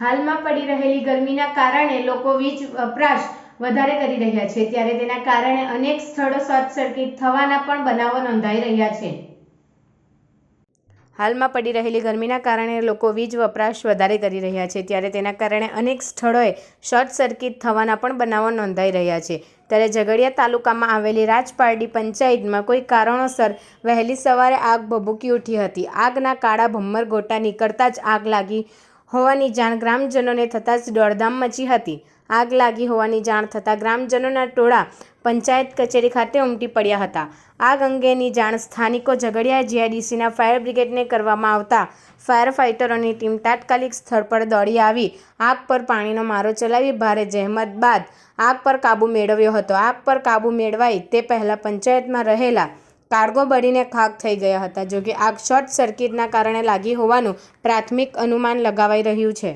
હાલમાં પડી રહેલી ગરમીના કારણે લોકો વીજ વપરાશ વધારે કરી રહ્યા છે, ત્યારે તેના કારણે અનેક સ્થળો શોર્ટ સર્કિટ થવાના પણ બનાવો નોંધાઈ રહ્યા છે. હાલમાં પડી રહેલી ગરમીના કારણે લોકો વીજ વપરાશ વધારે કરી રહ્યા છે, ત્યારે તેના કારણે અનેક સ્થળોએ શોર્ટ સર્કિટ થવાના પણ બનાવો નોંધાઈ રહ્યા છે. ત્યારે ઝઘડિયા તાલુકામાં આવેલી રાજપારડી પંચાયતમાં કોઈ કારણોસર વહેલી સવારે આગ ભભૂકી ઉઠી હતી. આગના કાળા ભમ્મર ગોટા નીકળતા જ આગ લાગી હોવાની જાણ ગ્રામજનોને થતાં જ દોડધામ મચી હતી. આગ લાગી હોવાની જાણ થતાં ગ્રામજનોના ટોળા પંચાયત કચેરી ખાતે ઉમટી પડ્યા હતા. આગ અંગેની જાણ સ્થાનિકો ઝઘડિયા જીઆઈડીસીના ફાયર બ્રિગેડને કરવામાં આવતા ફાયર ફાઇટરોની ટીમ તાત્કાલિક સ્થળ પર દોડી આવી આગ પર પાણીનો મારો ચલાવી ભારે જહેમત બાદ આગ પર કાબૂ મેળવ્યો હતો. આગ પર કાબૂ મેળવાય તે પહેલા પંચાયતમાં રહેલા કાળગો બળીને ખાખ થઈ ગયા હતા. જોકે આગ શોર્ટ સર્કિટના કારણે લાગી હોવાનું પ્રાથમિક અનુમાન લગાવાઈ રહ્યું છે.